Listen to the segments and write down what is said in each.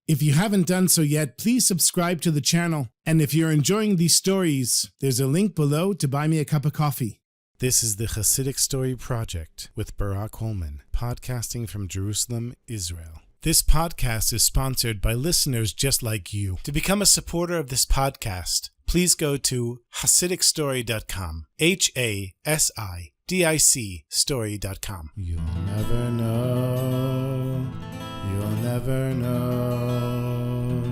If you haven't done so yet, please subscribe to the channel. And if you're enjoying these stories, there's a link below to buy me a cup of coffee. This is the Chassidic Story Project with Barak Hullman, podcasting from Jerusalem, Israel. This podcast is sponsored by listeners just like you. To become a supporter of this podcast, please go to HasidicStory.com, HASIDIC story.com. You'll never know, you'll never know,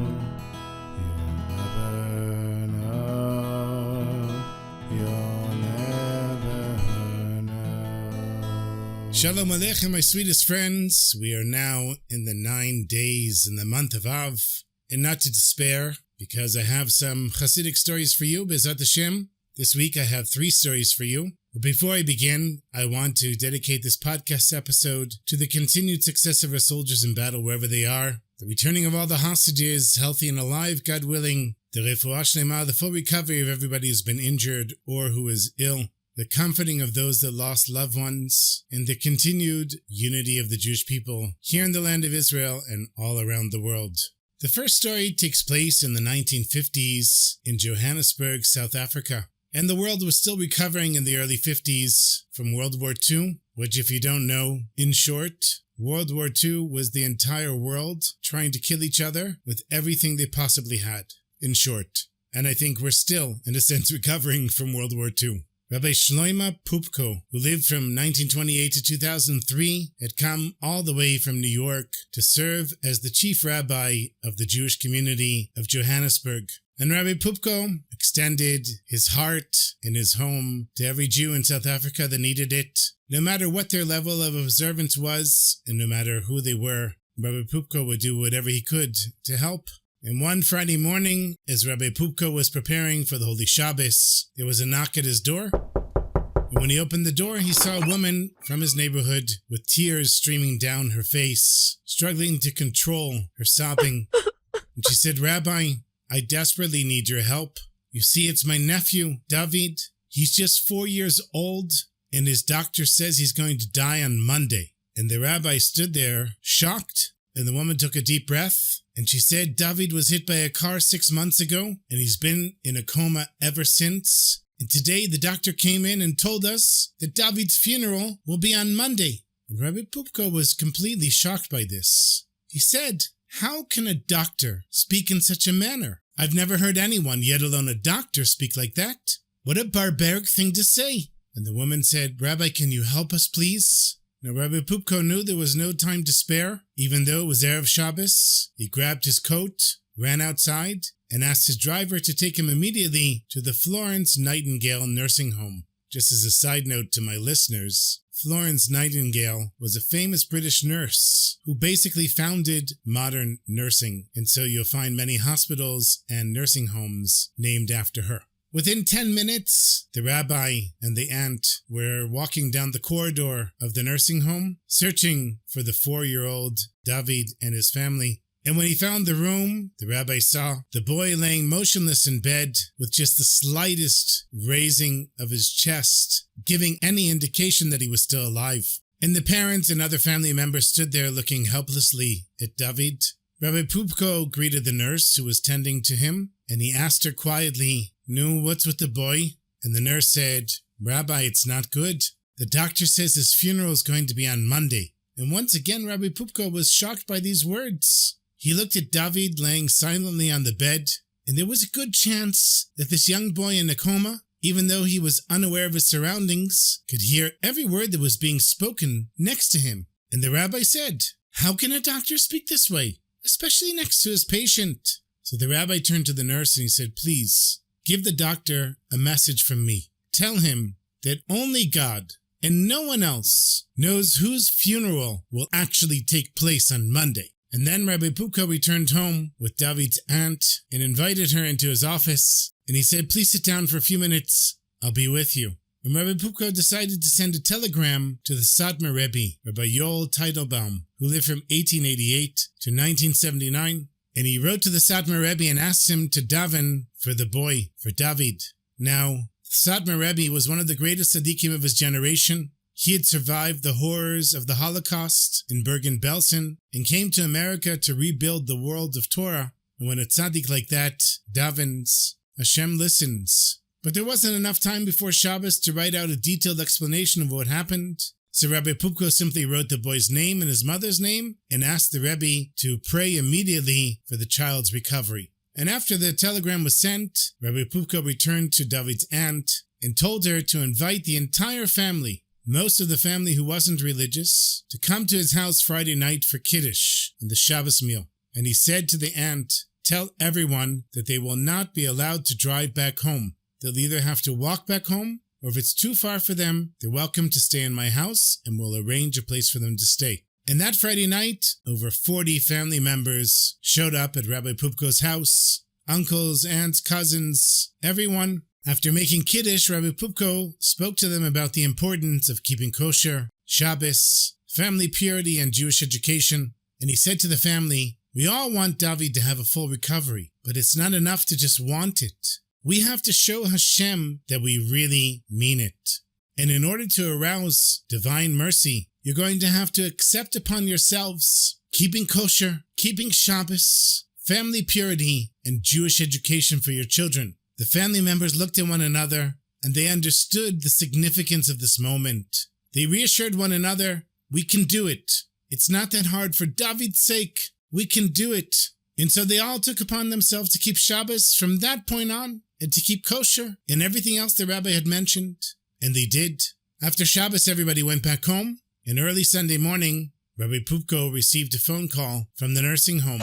you'll never know, you'll never know. Shalom Aleichem, my sweetest friends. We are now in the 9 days in the month of Av, and not to despair, because I have some Chassidic stories for you, B'ezrat Hashem. This week I have 3 stories for you. But before I begin, I want to dedicate this podcast episode to the continued success of our soldiers in battle wherever they are, the returning of all the hostages, healthy and alive, God willing, the refuah shlema, the full recovery of everybody who's been injured or who is ill, the comforting of those that lost loved ones, and the continued unity of the Jewish people here in the land of Israel and all around the world. The first story takes place in the 1950s in Johannesburg, South Africa. And the world was still recovering in the early 50s from World War II, which, if you don't know, in short, World War II was the entire world trying to kill each other with everything they possibly had, in short. And I think we're still, in a sense, recovering from World War II. Rabbi Shloima Pupko, who lived from 1928 to 2003, had come all the way from New York to serve as the chief rabbi of the Jewish community of Johannesburg. And Rabbi Pupko extended his heart and his home to every Jew in South Africa that needed it, no matter what their level of observance was, and no matter who they were. Rabbi Pupko would do whatever he could to help. And one Friday morning, as Rabbi Pupko was preparing for the Holy Shabbos, there was a knock at his door. And when he opened the door, he saw a woman from his neighborhood with tears streaming down her face, struggling to control her sobbing. And she said, "Rabbi, I desperately need your help. You see, it's my nephew, David. He's just 4 years old, and his doctor says he's going to die on Monday." And the rabbi stood there, shocked, and the woman took a deep breath, and she said, "David was hit by a car 6 months ago, and he's been in a coma ever since. And today the doctor came in and told us that David's funeral will be on Monday." And Rabbi Pupko was completely shocked by this. He said, "How can a doctor speak in such a manner? I've never heard anyone, yet alone a doctor, speak like that. What a barbaric thing to say." And the woman said, "Rabbi, can you help us, please?" Now, Rabbi Pupko knew there was no time to spare. Even though it was Erev Shabbos, he grabbed his coat, ran outside, and asked his driver to take him immediately to the Florence Nightingale nursing home. Just as a side note to my listeners, Florence Nightingale was a famous British nurse who basically founded modern nursing, and so you'll find many hospitals and nursing homes named after her. Within 10 minutes, the rabbi and the aunt were walking down the corridor of the nursing home, searching for the 4-year-old David and his family. And when he found the room, the rabbi saw the boy laying motionless in bed with just the slightest raising of his chest, giving any indication that he was still alive. And the parents and other family members stood there looking helplessly at David. Rabbi Pupko greeted the nurse who was tending to him, and he asked her quietly, "No, what's with the boy?" And the nurse said, "Rabbi, it's not good. The doctor says his funeral is going to be on Monday." And once again, Rabbi Pupko was shocked by these words. He looked at David laying silently on the bed, and there was a good chance that this young boy in a coma, even though he was unaware of his surroundings, could hear every word that was being spoken next to him. And the rabbi said, "How can a doctor speak this way, especially next to his patient?" So the rabbi turned to the nurse and he said, "Please, give the doctor a message from me. Tell him that only God and no one else knows whose funeral will actually take place on Monday." And then Rabbi Pupko returned home with David's aunt and invited her into his office. And he said, "Please sit down for a few minutes. I'll be with you." And Rabbi Pupko decided to send a telegram to the Satmar Rebbe, Rabbi Yoel Teitelbaum, who lived from 1888 to 1979. And he wrote to the Satmar Rebbe and asked him to daven for the boy, for David. Now, Satmar Rebbe was one of the greatest tzaddikim of his generation. He had survived the horrors of the Holocaust in Bergen-Belsen and came to America to rebuild the world of Torah. And when a tzaddik like that davens, Hashem listens. But there wasn't enough time before Shabbos to write out a detailed explanation of what happened. So Rabbi Pupko simply wrote the boy's name and his mother's name and asked the Rebbe to pray immediately for the child's recovery. And after the telegram was sent, Rabbi Pupko returned to David's aunt and told her to invite the entire family, most of the family who wasn't religious, to come to his house Friday night for Kiddush and the Shabbos meal. And he said to the aunt, "Tell everyone that they will not be allowed to drive back home. They'll either have to walk back home, or if it's too far for them, they're welcome to stay in my house and we'll arrange a place for them to stay." And that Friday night, over 40 family members showed up at Rabbi Pupko's house. Uncles, aunts, cousins, everyone. After making Kiddush, Rabbi Pupko spoke to them about the importance of keeping kosher, Shabbos, family purity, and Jewish education. And he said to the family, "We all want David to have a full recovery, but it's not enough to just want it. We have to show Hashem that we really mean it. And in order to arouse divine mercy, you're going to have to accept upon yourselves keeping kosher, keeping Shabbos, family purity, and Jewish education for your children." The family members looked at one another, and they understood the significance of this moment. They reassured one another, "We can do it. It's not that hard. For David's sake, we can do it." And so they all took upon themselves to keep Shabbos from that point on, and to keep kosher, and everything else the rabbi had mentioned. And they did. After Shabbos, everybody went back home, and early Sunday morning, Rabbi Pupko received a phone call from the nursing home.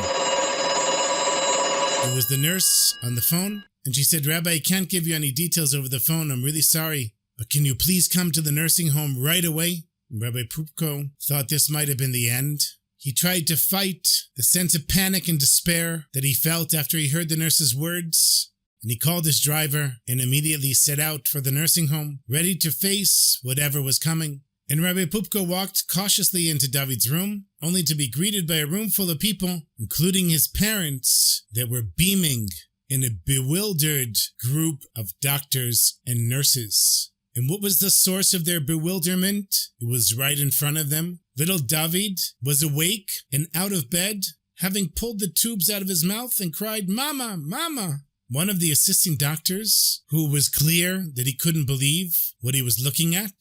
It was the nurse on the phone, and she said, "Rabbi, I can't give you any details over the phone. I'm really sorry, but can you please come to the nursing home right away?" And Rabbi Pupko thought this might have been the end. He tried to fight the sense of panic and despair that he felt after he heard the nurse's words. And he called his driver and immediately set out for the nursing home, ready to face whatever was coming. And Rabbi Pupko walked cautiously into David's room, only to be greeted by a room full of people, including his parents, that were beaming in a bewildered group of doctors and nurses. And what was the source of their bewilderment? It was right in front of them. Little David was awake and out of bed, having pulled the tubes out of his mouth and cried, "Mama, Mama!" One of the assisting doctors, who was clear that he couldn't believe what he was looking at,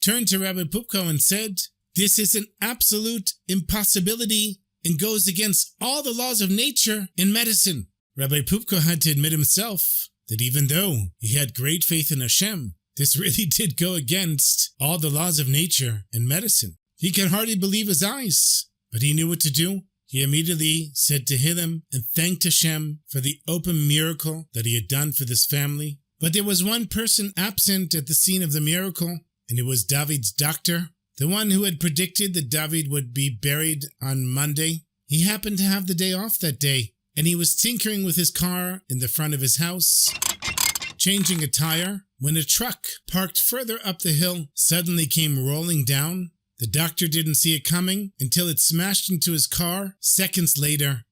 turned to Rabbi Pupko and said, "This is an absolute impossibility and goes against all the laws of nature and medicine." Rabbi Pupko had to admit himself that even though he had great faith in Hashem, this really did go against all the laws of nature and medicine. He could hardly believe his eyes, but he knew what to do. He immediately said Tehillim and thanked Hashem for the open miracle that he had done for this family. But there was one person absent at the scene of the miracle, and it was David's doctor, the one who had predicted that David would be buried on Monday. He happened to have the day off that day, and he was tinkering with his car in the front of his house, changing a tire, when a truck parked further up the hill suddenly came rolling down. The doctor didn't see it coming until it smashed into his car seconds later.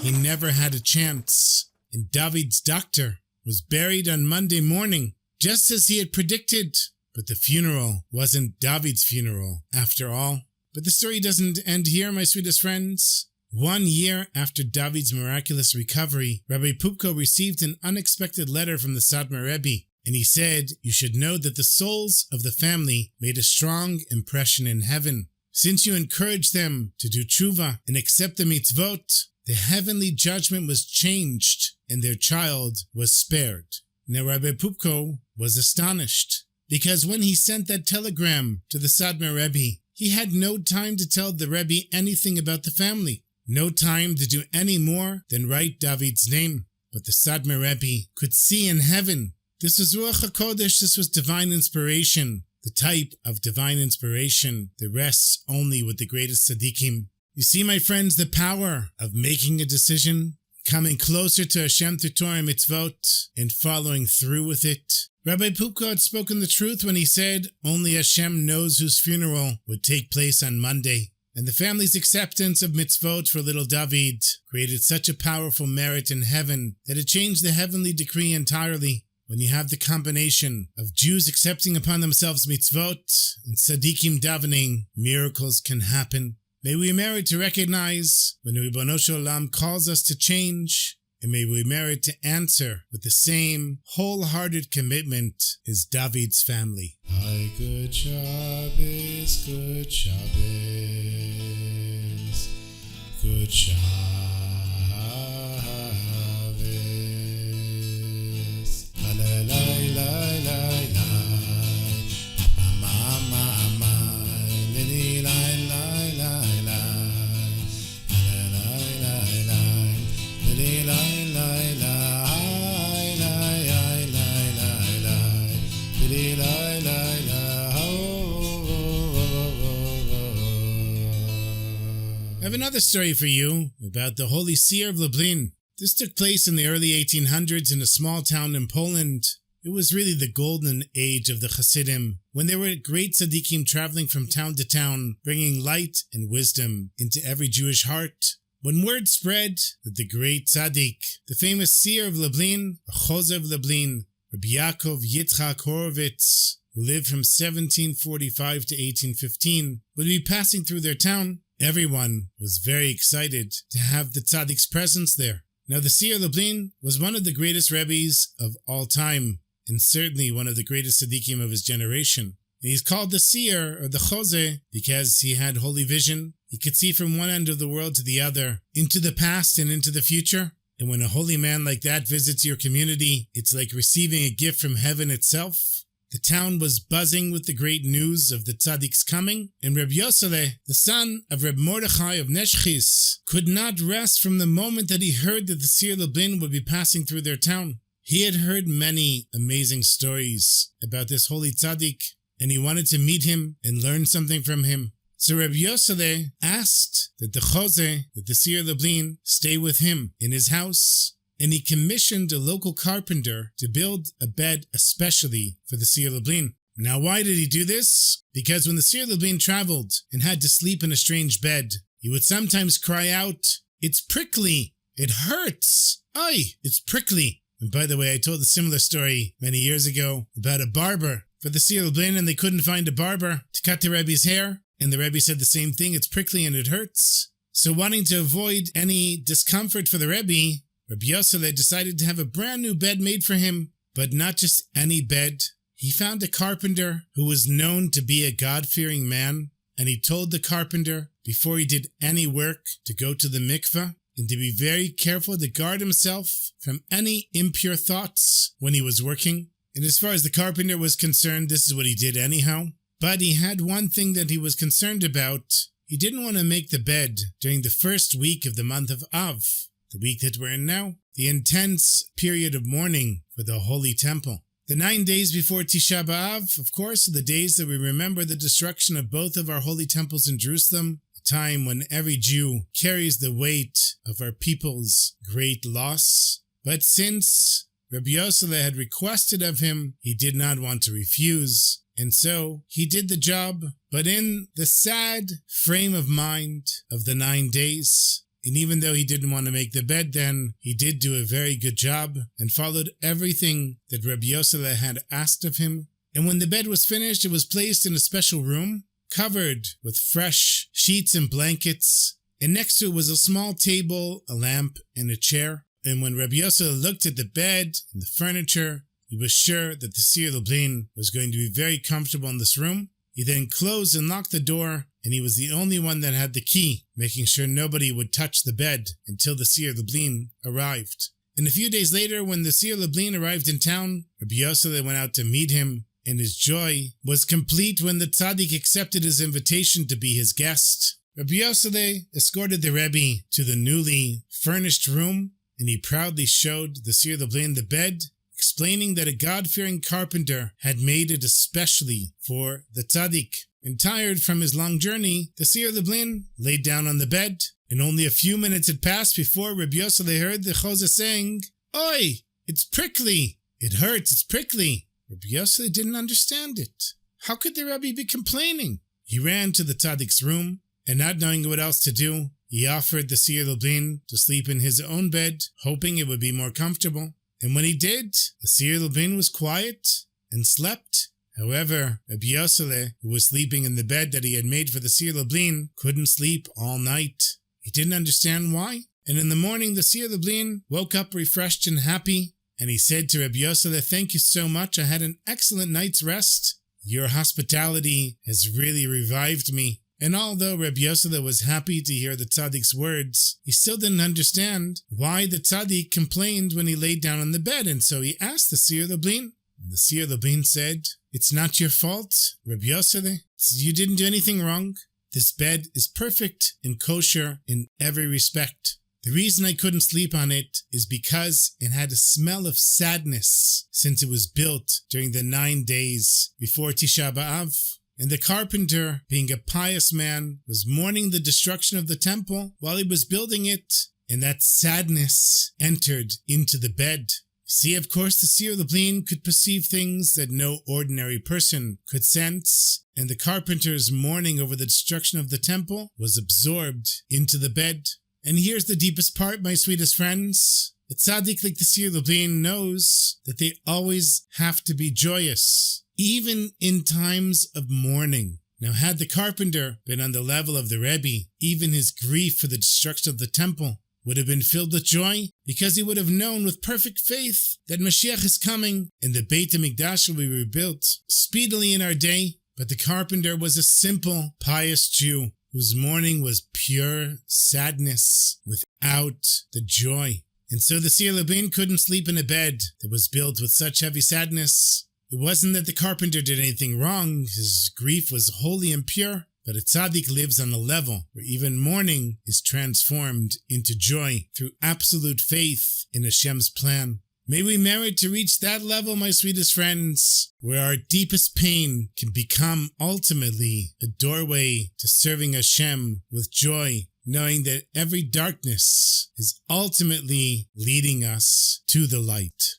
He never had a chance, and David's doctor was buried on Monday morning, just as he had predicted. But the funeral wasn't David's funeral, after all. But the story doesn't end here, my sweetest friends. 1 year after David's miraculous recovery, Rabbi Pupko received an unexpected letter from the Satmar Rebbe, and he said, "You should know that the souls of the family made a strong impression in heaven. Since you encouraged them to do tshuva and accept the mitzvot, the heavenly judgment was changed, and their child was spared." Now Rabbi Pupko was astonished, because when he sent that telegram to the Satmar Rebbe, he had no time to tell the Rebbe anything about the family, no time to do any more than write David's name. But the Satmar Rebbe could see in heaven. This was Ruach HaKodesh, this was divine inspiration, the type of divine inspiration that rests only with the greatest tzaddikim. You see, my friends, the power of making a decision, coming closer to Hashem through Torah and mitzvot, and following through with it. Rabbi Pupko had spoken the truth when he said only Hashem knows whose funeral would take place on Monday. And the family's acceptance of mitzvot for little David created such a powerful merit in heaven that it changed the heavenly decree entirely. when you have the combination of Jews accepting upon themselves mitzvot and tzaddikim davening, miracles can happen. May we merit to recognize when Ribono Shel Olam calls us to change, and may we merit to answer with the same wholehearted commitment as David's family. Hi, good Shabbos, good Shabbos, good Shabbos. I have another story for you about the holy seer of Lublin. This took place in the early 1800s in a small town in Poland. It was really the golden age of the Chassidim, when there were great tzaddikim traveling from town to town, bringing light and wisdom into every Jewish heart. When word spread that the great tzaddik, the famous seer of Lublin, a Chozeh of Lublin, Rabbi Yaakov Yitzchak Horowitz, who lived from 1745 to 1815, would be passing through their town, everyone was very excited to have the tzaddik's presence there. Now, the seer of Lublin was one of the greatest rebbes of all time, and certainly one of the greatest tzaddikim of his generation. And he's called the seer, or the Chozeh, because he had holy vision. He could see from one end of the world to the other, into the past and into the future. And when a holy man like that visits your community, it's like receiving a gift from heaven itself. The town was buzzing with the great news of the tzaddik's coming, and Reb Yoseleh, the son of Reb Mordechai of Neshchis, could not rest from the moment that he heard that the seer Lublin would be passing through their town. He had heard many amazing stories about this holy tzaddik, and he wanted to meet him and learn something from him. So Reb Yoseleh asked that the Chozeh, that the seer Lublin, stay with him in his house, and he commissioned a local carpenter to build a bed especially for the seer Lublin. Now, why did he do this? Because when the seer Lublin traveled and had to sleep in a strange bed, he would sometimes cry out, "It's prickly! It hurts! Ay, it's prickly!" And by the way, I told a similar story many years ago about a barber for the seer Lublin, and they couldn't find a barber to cut the Rebbe's hair, and the Rebbe said the same thing, "It's prickly and it hurts." So wanting to avoid any discomfort for the Rebbe, Rabbi Yoseleh decided to have a brand new bed made for him, but not just any bed. He found a carpenter who was known to be a God-fearing man, and he told the carpenter, before he did any work, to go to the mikveh and to be very careful to guard himself from any impure thoughts when he was working. And as far as the carpenter was concerned, this is what he did anyhow. But he had one thing that he was concerned about. He didn't want to make the bed during the first week of the month of Av, the week that we're in now, the intense period of mourning for the Holy Temple. The 9 days before Tisha B'Av, of course, are the days that we remember the destruction of both of our holy temples in Jerusalem, a time when every Jew carries the weight of our people's great loss. But since Rabbi Yoseleh had requested of him, he did not want to refuse, and so he did the job, but in the sad frame of mind of the 9 days. And even though he didn't want to make the bed then, he did do a very good job and followed everything that Rabbi Yoseleh had asked of him. And when the bed was finished, it was placed in a special room, covered with fresh sheets and blankets. And next to it was a small table, a lamp, and a chair. And when Rabbi Yoseleh looked at the bed and the furniture, he was sure that the seer Lublin was going to be very comfortable in this room. He then closed and locked the door, and he was the only one that had the key, making sure nobody would touch the bed until the seer Lublin arrived. And a few days later, when the seer Lublin arrived in town, Rabbi Yoseleh went out to meet him, and his joy was complete when the tzaddik accepted his invitation to be his guest. Rabbi Yoseleh escorted the Rebbe to the newly furnished room, and he proudly showed the seer Lublin the bed, explaining that a God-fearing carpenter had made it especially for the tzaddik. And tired from his long journey, the seer Lublin laid down on the bed, and only a few minutes had passed before Rabbi Yoseleh heard the Chozeh saying, "Oi, it's prickly! It hurts, it's prickly!" Rabbi Yoseleh didn't understand it. How could the Rebbe be complaining? He ran to the tzaddik's room, and not knowing what else to do, he offered the seer Lublin to sleep in his own bed, hoping it would be more comfortable. And when he did, the seer Lublin was quiet and slept. However, Rabbi Yosele, who was sleeping in the bed that he had made for the seer Lublin, couldn't sleep all night. He didn't understand why. And in the morning, the seer Lublin woke up refreshed and happy. And he said to Rabbi Yosele, "Thank you so much. I had an excellent night's rest. Your hospitality has really revived me." And although Rabbi Yosele was happy to hear the tzaddik's words, he still didn't understand why the tzaddik complained when he laid down on the bed. And so he asked the seer Lublin. And the seer Lublin said, "It's not your fault, Rabbi Yosele. You didn't do anything wrong. This bed is perfect and kosher in every respect. The reason I couldn't sleep on it is because it had a smell of sadness since it was built during the 9 days before Tisha B'Av. And the carpenter, being a pious man, was mourning the destruction of the temple while he was building it, and that sadness entered into the bed. See, of course, the seer Lublin could perceive things that no ordinary person could sense, and the carpenter's mourning over the destruction of the temple was absorbed into the bed. And here's the deepest part, my sweetest friends. A tzaddik like the seer Lublin knows that they always have to be joyous, even in times of mourning. Now, had the carpenter been on the level of the Rebbe, even his grief for the destruction of the temple would have been filled with joy, because he would have known with perfect faith that Mashiach is coming and the Beit HaMikdash will be rebuilt speedily in our day. But the carpenter was a simple, pious Jew whose mourning was pure sadness without the joy. And so the seer Lublin couldn't sleep in a bed that was built with such heavy sadness. It wasn't that the carpenter did anything wrong. His grief was holy and pure. But a tzaddik lives on a level where even mourning is transformed into joy through absolute faith in Hashem's plan. May we merit to reach that level, my sweetest friends, where our deepest pain can become ultimately a doorway to serving Hashem with joy, knowing that every darkness is ultimately leading us to the light.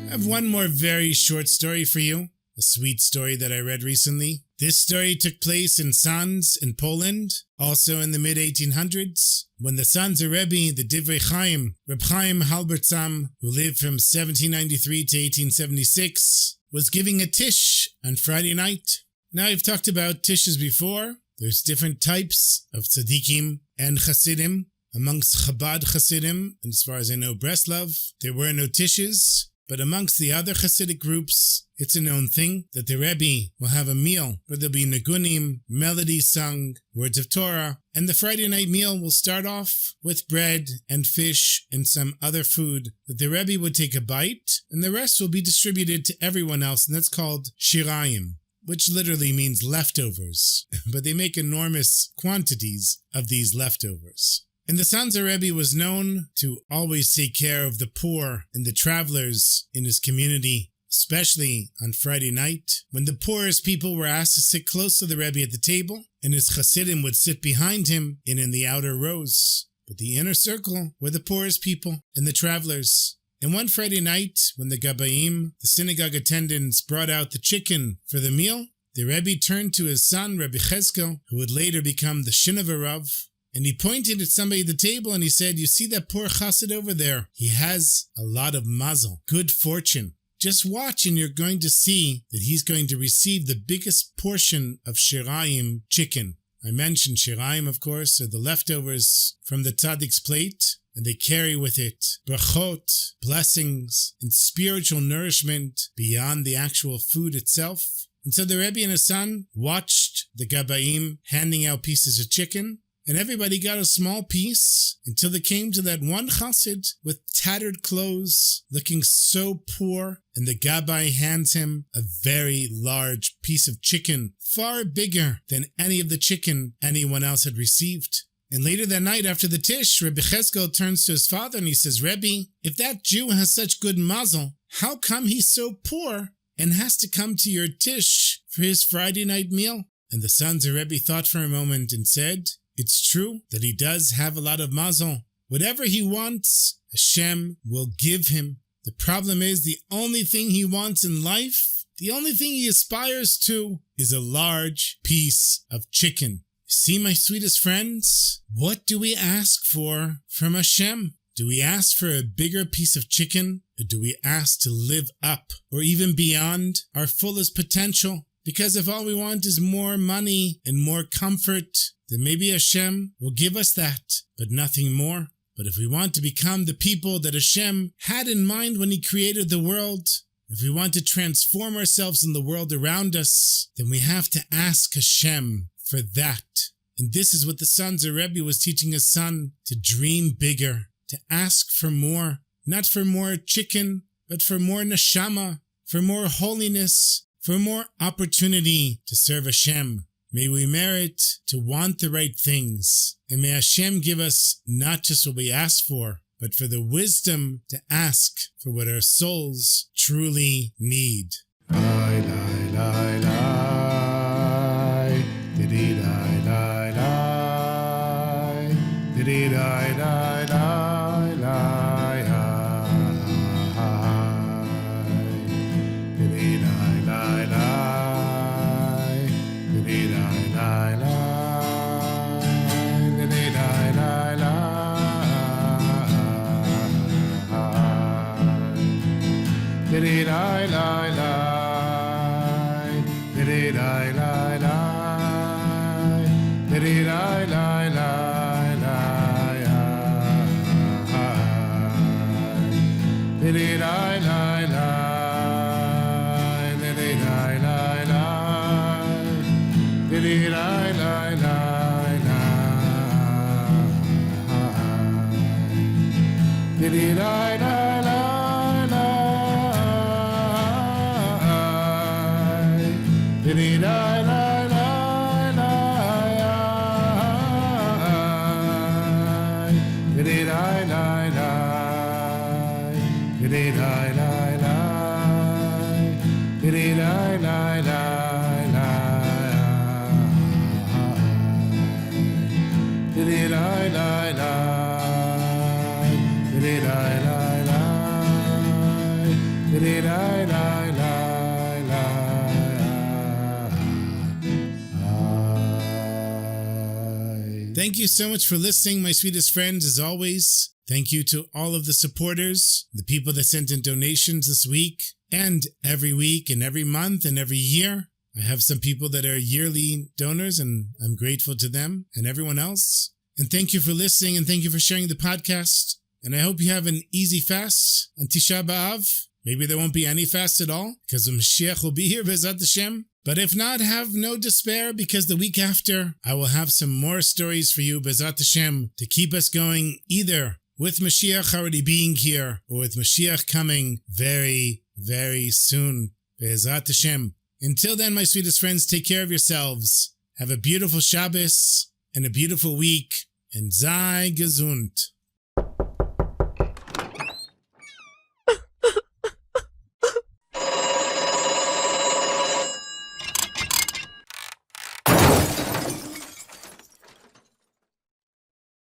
I have one more very short story for you, a sweet story that I read recently. This story took place in Sons in Poland, also in the mid-1800s, when the Sons of Rebbe, the Divrei Chaim, Reb Chaim Halbertsam, who lived from 1793 to 1876, was giving a tish on Friday night. Now, I've talked about tishes before. There's different types of tzaddikim and chassidim. Amongst Chabad chassidim, and as far as I know Breslov, there were no tishes. But amongst the other Chassidic groups, it's a known thing that the Rebbe will have a meal where there'll be nigunim, melodies sung, words of Torah, and the Friday night meal will start off with bread and fish and some other food that the Rebbe would take a bite, and the rest will be distributed to everyone else, and that's called shirayim, which literally means leftovers. But they make enormous quantities of these leftovers. And the Sons of Rebbe was known to always take care of the poor and the travelers in his community, especially on Friday night, when the poorest people were asked to sit close to the Rebbe at the table, and his chassidim would sit behind him and in the outer rows. But the inner circle were the poorest people and the travelers. And one Friday night, when the Gabayim, the synagogue attendants, brought out the chicken for the meal, the Rebbe turned to his son, Rabbi Cheskel, who would later become the Shinover Rav, and he pointed at somebody at the table and he said, "You see that poor chassid over there? He has a lot of mazel, good fortune. Just watch and you're going to see that he's going to receive the biggest portion of shirayim chicken." I mentioned shirayim, of course, are the leftovers from the tzaddik's plate, and they carry with it brachot, blessings, and spiritual nourishment beyond the actual food itself. And so the Rebbe and his son watched the Gabayim handing out pieces of chicken, and everybody got a small piece until they came to that one chassid with tattered clothes, looking so poor, and the Gabbai hands him a very large piece of chicken, far bigger than any of the chicken anyone else had received. And later that night after the tish, Rebbe Cheskel turns to his father and he says, "Rebbe, if that Jew has such good mazel, how come he's so poor and has to come to your tish for his Friday night meal?" And the Sons of Rebbe thought for a moment and said, "It's true that he does have a lot of mazel. Whatever he wants, Hashem will give him. The problem is the only thing he wants in life, the only thing he aspires to, is a large piece of chicken. See, my sweetest friends, what do we ask for from Hashem? Do we ask for a bigger piece of chicken, or do we ask to live up or even beyond our fullest potential? Because if all we want is more money and more comfort, then maybe Hashem will give us that, but nothing more. But if we want to become the people that Hashem had in mind when he created the world, if we want to transform ourselves in the world around us, then we have to ask Hashem for that. And this is what the Sons of Rebbe was teaching his son, to dream bigger, to ask for more, not for more chicken, but for more neshama, for more holiness, for more opportunity to serve Hashem. May we merit to want the right things, and may Hashem give us not just what we ask for, but for the wisdom to ask for what our souls truly need. Thank you so much for listening, my sweetest friends, as always. Thank you to all of the supporters, the people that sent in donations this week, and every week, and every month, and every year. I have some people that are yearly donors, and I'm grateful to them and everyone else. And thank you for listening, and thank you for sharing the podcast. And I hope you have an easy fast on Tisha B'Av. Maybe there won't be any fast at all, because the Mashiach will be here, B'ezrat Hashem. But if not, have no despair, because the week after, I will have some more stories for you, B'ezrat Hashem, to keep us going, either with Mashiach already being here, or with Mashiach coming very, very soon, B'ezrat Hashem. Until then, my sweetest friends, take care of yourselves. Have a beautiful Shabbos and a beautiful week, and sei gesund.